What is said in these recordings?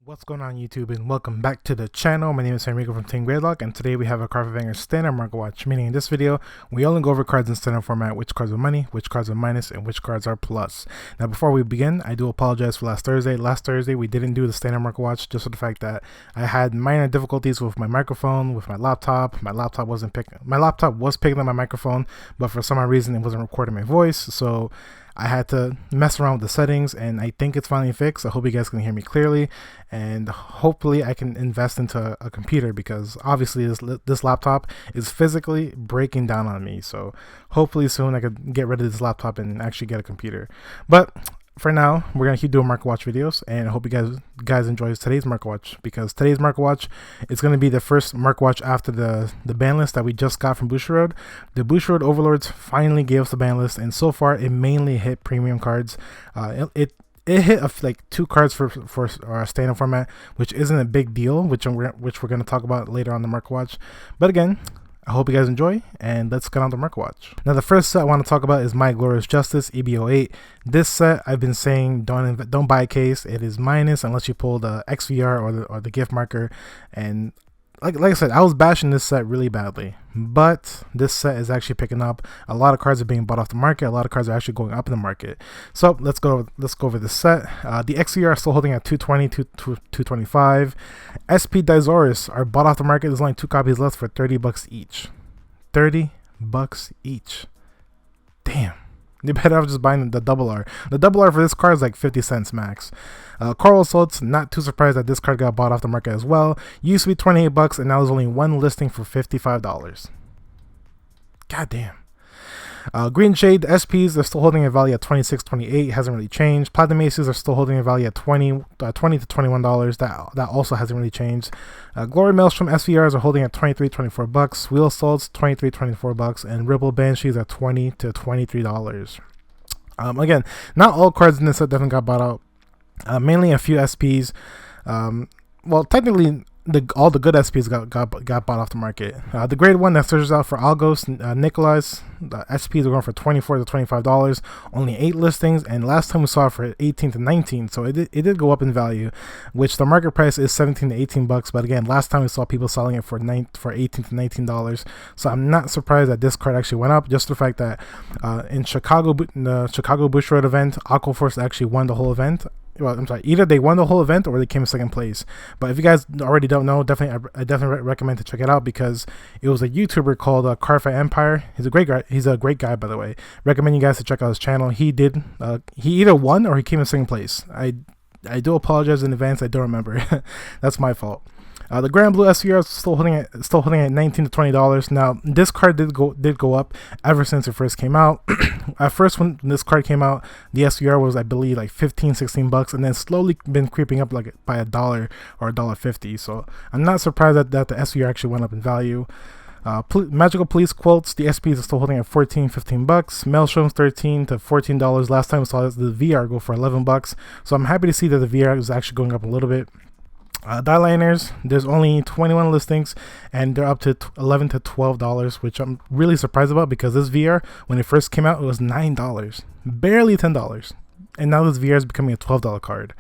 What's going on YouTube, and welcome back to the channel. My name is Enrico from Team Gradelock, and today we have a Cardfight Vanguard standard market watch, meaning in this video we only go over cards in standard format, which cards are money, which cards are minus, and which cards are plus. Now before we begin, I do apologize for last Thursday. Last Thursday we didn't do the standard market watch just for the fact that I had minor difficulties with my microphone, with my laptop. My laptop was picking up my microphone, but for some odd reason it wasn't recording my voice, so I had to mess around with the settings, and I think it's finally fixed. I hope you guys can hear me clearly, and hopefully I can invest into a computer, because obviously this laptop is physically breaking down on me. So hopefully soon I could get rid of this laptop and actually get a computer. But for now, we're gonna keep doing market watch videos, and I hope you guys enjoy today's market watch, because today's market watch is gonna be the first market watch after the ban list that we just got from Bushiroad. The Bushiroad Overlords finally gave us the ban list, and so far it mainly hit premium cards. It hit like 2 cards for our standard format, which isn't a big deal, which we're gonna talk about later on the market watch. But again, I hope you guys enjoy, and let's get on the market watch. Now the first set I want to talk about is My Glorious Justice EB08. This set, I've been saying don't buy a case. It is minus unless you pull the XVR or the gift marker. And like I said, I was bashing this set really badly, but this set is actually picking up. A lot of cards are being bought off the market. A lot of cards are actually going up in the market. So let's go over this set. The XVR are still holding at 220 to 225. SP Dizoris are bought off the market. There's only 2 copies left for $30 each. $30 each. Damn. You better off just buying the double R. The double R for this card is like 50 cents max. Coral Salts, not too surprised that this card got bought off the market as well. Used to be $28, and now there's only one listing for $55. God damn. Green Shade, the SPs, they're still holding a value at $26.28. Hasn't really changed. Platinum Aces are still holding a value at $20 to $21. That also hasn't really changed. Glory Maelstrom SVRs are holding at $23-24. Wheel Salts $23-24, and Ripple Banshees at $20 to $23. Again, not all cards in this set definitely got bought out. Mainly a few SPs. Well, technically, all the good SPs got bought off the market. The grade 1 that searches out for Algos, Nikolai's, the SPs are going for $24 to $25. Only 8 listings, and last time we saw it for 18 to 19, so it did go up in value, which the market price is 17 to 18 bucks. But again, last time we saw people selling it for 18 to $19. So I'm not surprised that this card actually went up. Just the fact that in the Chicago Bushiroad event, Aquaforce actually won the whole event. Well, I'm sorry, either they won the whole event or they came in second place. But if you guys already don't know, I definitely recommend to check it out, because it was a YouTuber called Cardfight Empire. He's a great guy. He's a great guy, by the way. Recommend you guys to check out his channel. He either won or he came in second place. I do apologize in advance. I don't remember. That's my fault. The Grand Blue SVR is still holding at $19 to $20. Now this card did go up ever since it first came out. At first, when this card came out, the SVR was, I believe, like $15-16, and then slowly been creeping up like by $1 or $1.50. So I'm not surprised that the SVR actually went up in value. Magical Police Quotes, the SPs are still holding at $14-15. Maelstroms $13 to $14. Last time we saw the VR go for $11, so I'm happy to see that the VR is actually going up a little bit. Die Liners, there's only 21 listings, and they're up to $11 to $12, which I'm really surprised about, because this VR, when it first came out, it was $9, barely $10, and now this VR is becoming a $12 card.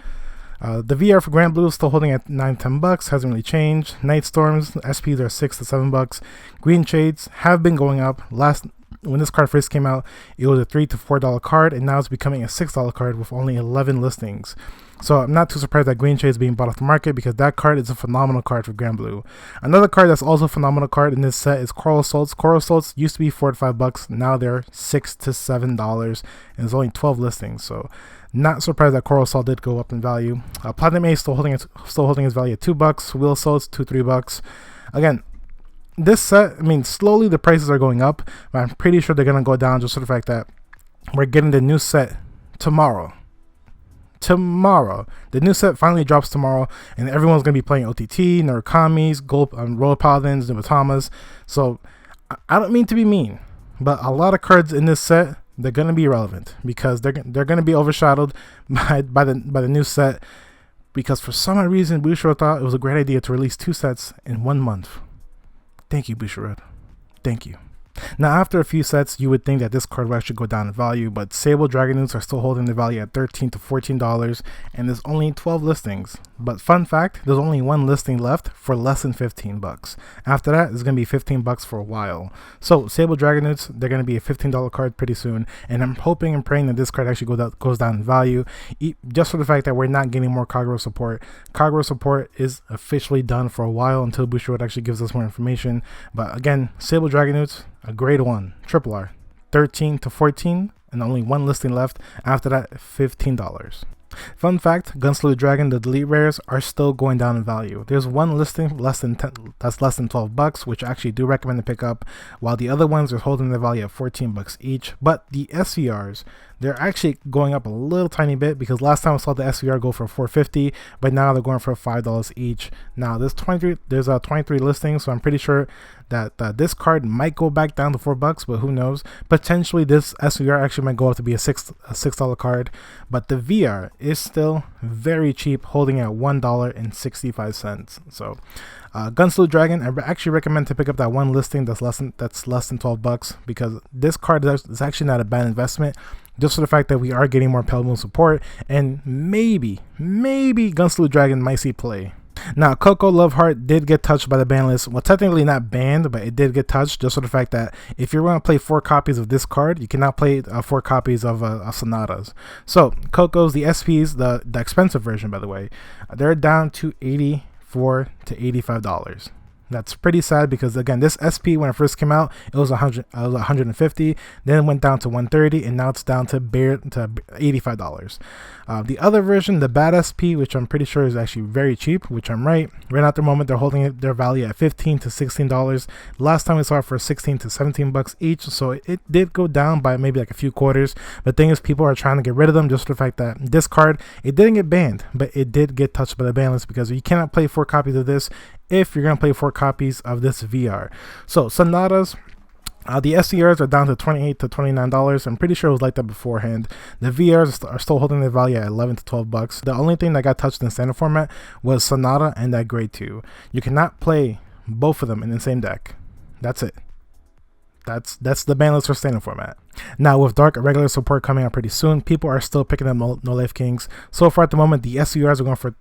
The VR for Grand Blue is still holding at $9-10, hasn't really changed. Night Storms, SPs are $6 to $7. Green Shades have been going up. When this card first came out, it was a $3 to $4 card, and now it's becoming a $6 card with only 11 listings. So I'm not too surprised that Green Shade is being bought off the market, because that card is a phenomenal card for Grand Blue. Another card that's also a phenomenal card in this set is Coral Salts. Coral Salts used to be $4 to $5. Now they're $6 to $7, and there's only 12 listings. So not surprised that Coral Salt did go up in value. Platinum Ace still holding its value at $2. Wheel Salts $2-3. Again, this set, I mean, slowly the prices are going up, but I'm pretty sure they're gonna go down, just for the fact that we're getting the new set tomorrow. The new set finally drops tomorrow, and everyone's gonna be playing OTT, Narakamis, Gold, Royal Paladins, Nubatamas. So I don't mean to be mean, but a lot of cards in this set, they're gonna be irrelevant, because they're gonna be overshadowed by the new set, because for some reason Bushiroad thought it was a great idea to release 2 sets in 1 month. Thank you, Bushiroad. Thank you. Now, after a few sets, you would think that this card will actually go down in value, but Sable Dragon are still holding the value at $13 to $14, and there's only 12 listings. But fun fact, there's only one listing left for less than 15 bucks. After that, it's going to be 15 bucks for a while. So Sable Dragon, they're going to be a $15 card pretty soon, and I'm hoping and praying that this card actually goes down in value, just for the fact that we're not getting more Kagero support. Kagero support is officially done for a while until Bushiroad actually gives us more information. But again, Sable Dragon, a grade 1, triple R, 13 to 14, and only one listing left. After that, $15. Fun fact, Gunslue Dragon, the delete rares are still going down in value. There's one listing less than 12 bucks, which I actually do recommend to pick up, while the other ones are holding their value at 14 bucks each. But the SVRs, they're actually going up a little tiny bit, because last time I saw the SVR go for $4.50, but now they're going for $5 each. Now there's 23 listings, so I'm pretty sure that this card might go back down to $4, but who knows? Potentially this SVR actually might go up to be a $6 card, but the VR is still very cheap, holding at $1.65. So Gunslue Dragon, I actually recommend to pick up that one listing that's less than $12, because this card is actually not a bad investment, just for the fact that we are getting more Pale Moon support, and maybe Gunslue Dragon might see play. Now, Coco Love Hart did get touched by the ban list. Well, technically not banned, but it did get touched, just for the fact that if you're going to play 4 copies of this card, you cannot play 4 copies of Sanadas. So Coco's, the SPs, the expensive version, by the way, they're down to $84 to $85. That's pretty sad, because again, this SP when it first came out, it was $150, then it went down to $130, and now it's down to $85. The other version, the Baddest P, which I'm pretty sure is actually very cheap, which I'm right at the moment, they're holding their value at $15 to $16. Last time we saw it for 16 to 17 bucks each, so it did go down by maybe like a few quarters. But the thing is, people are trying to get rid of them, just for the fact that this card, it didn't get banned, but it did get touched by the ban list, because you cannot play 4 copies of this if you're going to play 4 copies of this VR. So Sanadas, the SCRs are down to $28 to $29. I'm pretty sure it was like that beforehand. The VRs are still holding their value at $11 to $12. The only thing that got touched in standard format was Sanada and that grade 2. You cannot play both of them in the same deck. That's it. That's the ban list for standard format. Now, with Dark regular support coming out pretty soon, people are still picking up No Life Kings. So far at the moment, the SVRs are going for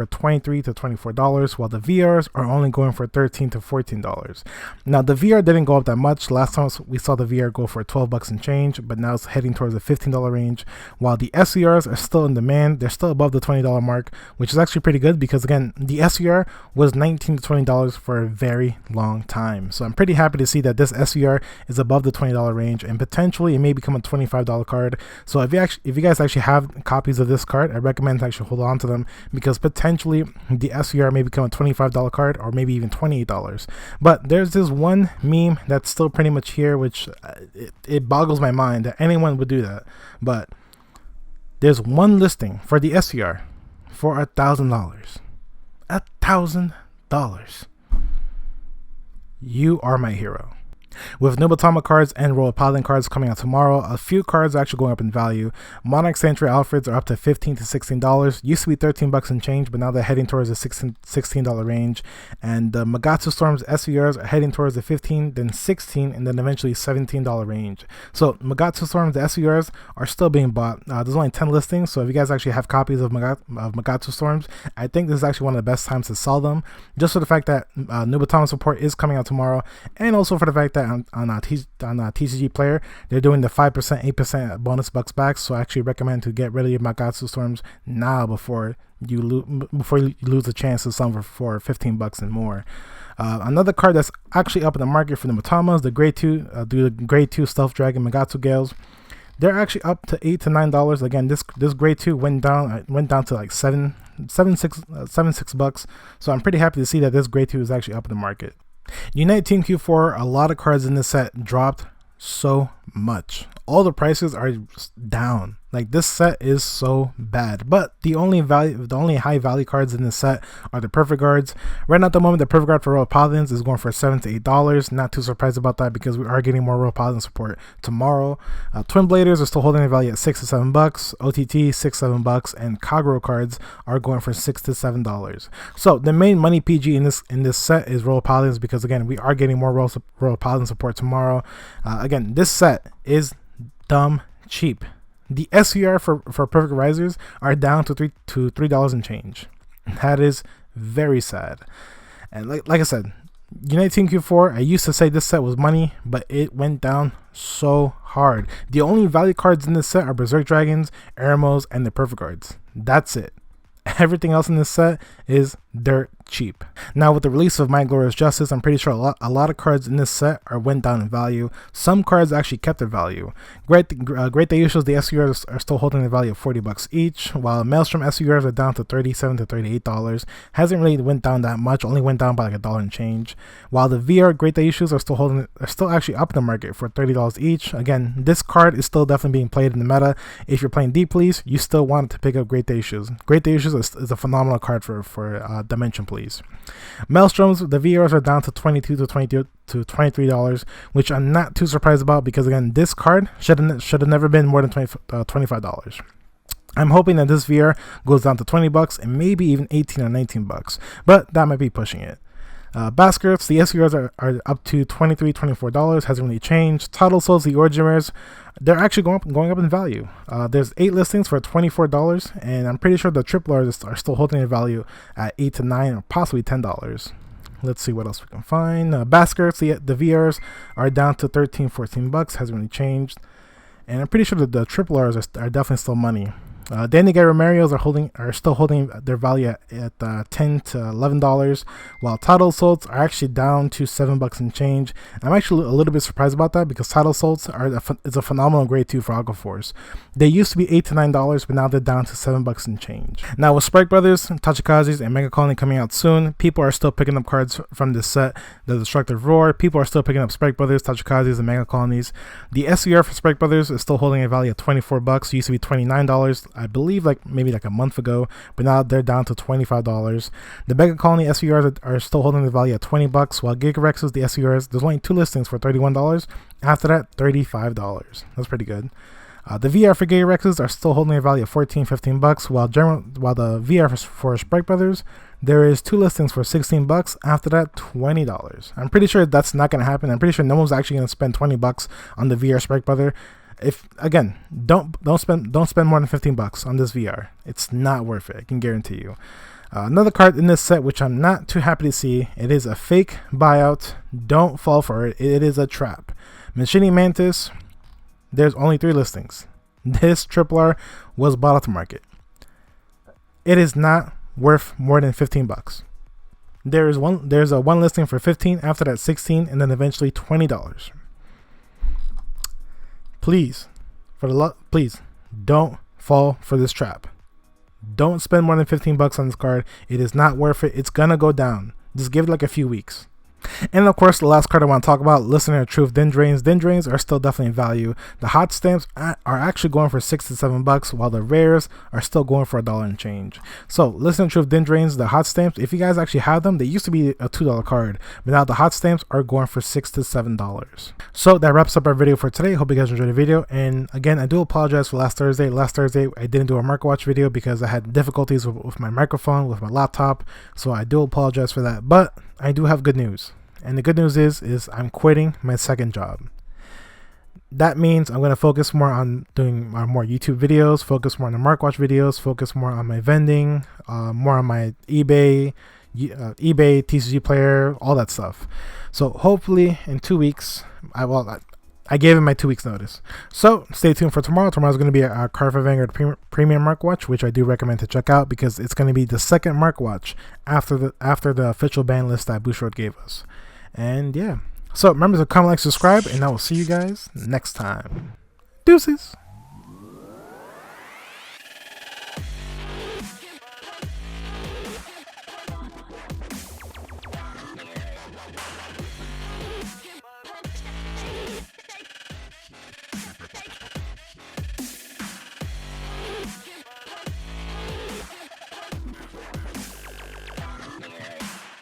$23 to $24, while the VRs are only going for $13 to $14. Now, the VR didn't go up that much. Last time we saw the VR go for $12 and change, but now it's heading towards the $15 range. While the SVRs are still in demand, they're still above the $20 mark, which is actually pretty good, because again, the SVR was $19 to $20 for a very long time. So I'm pretty happy to see that this SVR is above the $20 range, and potentially it may become a $25 card. So if you guys actually have copies of this card, I recommend to actually hold on to them, because potentially the SVR may become a $25 card, or maybe even $28. But there's this one meme that's still pretty much here, which it boggles my mind that anyone would do that. But there's one listing for the SVR for $1,000. $1,000. You are my hero. With Nobutomo cards and Royal Paladin cards coming out tomorrow, a few cards are actually going up in value. Monarch Sanctuary Alfreds are up to $15 to $16. Used to be $13 and change, but now they're heading towards the $16 range. And the Magatsu Storm's SVRs are heading towards the $15, then $16, and then eventually $17 range. So Magatsu Storm's, the SVRs are still being bought. There's only 10 listings, so if you guys actually have copies of Magatsu Storms, I think this is actually one of the best times to sell them, just for the fact that Nobutomo support is coming out tomorrow, and also for the fact that on TCG Player, they're doing the 5%, 8% bonus bucks back. So I actually recommend to get rid of your Magatsu Storms now before you lose the chance to sell them for $15 and more. Another card that's actually up in the market for the Matamas, the grade 2 Stealth Dragon Magatsu Gales. They're actually up to $8 to $9. Again, this grade 2 went down to like $6. So I'm pretty happy to see that this grade 2 is actually up in the market. Unite Team Q4, a lot of cards in this set dropped so much. All the prices are down. Like, this set is so bad. But the only high value cards in this set are the perfect guards. Right now at the moment, the perfect guard for Royal Paladins is going for $7 to $8. Not too surprised about that because we are getting more Royal Paladin support tomorrow. Twin Bladers are still holding their value at $6 to $7. OTT $6-7, and Kagro cards are going for $6 to $7. So the main money PG in this set is Royal Paladins because again we are getting more Royal Paladin support tomorrow. Again, this set is dumb cheap. The SVR for Perfect Risers are down to $3 and change. That is very sad. And like I said, United Team Q4, I used to say this set was money, but it went down so hard. The only value cards in this set are Berserk Dragons, Eremos, and the Perfect Guards. That's it. Everything else in this set is dirt cheap. Now with the release of My Glorious Justice, I'm pretty sure a lot of cards in this set went down in value. Some cards actually kept their value. Great Deushes, the SURs are still holding their value of $40 each, while Maelstrom SURs are down to $37 to $38. Hasn't really went down that much, only went down by like $1 and change. While the VR Great Deushes are still actually up in the market for $30 each. Again, this card is still definitely being played in the meta. If you're playing Deep Police, you still want to pick up Great Deushes. Great Deushes is a phenomenal card for Dimension Police. Maelstroms, the VRs are down to $22 to $23, which I'm not too surprised about because again, this card should have never been more than $25. I'm hoping that this VR goes down to $20 and maybe even $18 or $19, but that might be pushing it. Baskets, the SURs are up to $23, $24, hasn't really changed. Tidal Souls, the Origin Rares, they're actually going up in value. There's 8 listings for $24, and I'm pretty sure the triple R's are still holding their value at $8 to $9 or possibly $10. Let's see what else we can find. Baskets, the VRs are down to $13, $14, hasn't really changed. And I'm pretty sure that the triple R's are definitely still money. Danny Guerrero Marios are still holding their value at $10 to $11, while Tidal Assaults are actually down to $7 and change. I'm actually a little bit surprised about that because Tidal Assaults is a phenomenal grade 2 for Aqua Force. They used to be $8 to $9, but now they're down to $7 and change. Now with Sprite Brothers, Tachikazes, and Mega Colony coming out soon, people are still picking up cards from this set. The Destructive Roar, people are still picking up Sprite Brothers, Tachikazes, and Mega Colonies. The SCR for Sprite Brothers is still holding a value at $24. It used to be $29. I believe maybe a month ago, but now they're down to $25. The Mega Colony SVRs are still holding the value at $20, while Gigarexes, the SVRs, there's only 2 listings for $31. After that, $35. That's pretty good. The VR for Gigarexes are still holding their value at $14, $15, while the VR for Sprite Brothers, there is 2 listings for $16. After that, $20. I'm pretty sure that's not going to happen. I'm pretty sure no one's actually going to spend $20 on the VR Sprite Brother. If again, don't spend more than $15 on this VR. It's not worth it. I can guarantee you. Another card in this set, which I'm not too happy to see, it is a fake buyout. Don't fall for it. It is a trap. Machining Mantis. There's only 3 listings. This triple R was bought off the market. It is not worth more than $15. There's a one listing for $15. After that, $16, and then eventually $20. Please, please don't fall for this trap. Don't spend more than $15 on this card. It is not worth it. It's gonna go down. Just give it like a few weeks. And of course, the last card I want to talk about, Listener of Truth Dindrains. Dindrains are still definitely in value. The hot stamps are actually going for $6 to $7, while the rares are still going for $1 and change. So, Listener of Truth Dindrains, the hot stamps, if you guys actually have them, they used to be a $2 card, but now the hot stamps are going for $6 to $7. So that wraps up our video for today. Hope you guys enjoyed the video. And again, I do apologize for last Thursday. Last Thursday, I didn't do a Market Watch video because I had difficulties with my microphone, with my laptop. So I do apologize for that. But I do have good news. And the good news is I'm quitting my second job. That means I'm going to focus more on doing more YouTube videos, focus more on the Market Watch videos, focus more on my vending, more on my eBay, TCG player, all that stuff. So hopefully in 2 weeks, I gave him my 2 weeks notice. So stay tuned for tomorrow. Tomorrow's going to be a Cardfight Vanguard Premium Market Watch, which I do recommend to check out because it's going to be the second Market Watch after the official ban list that Bushrod gave us. And yeah, so remember to comment, like, subscribe, and I will see you guys next time. Deuces.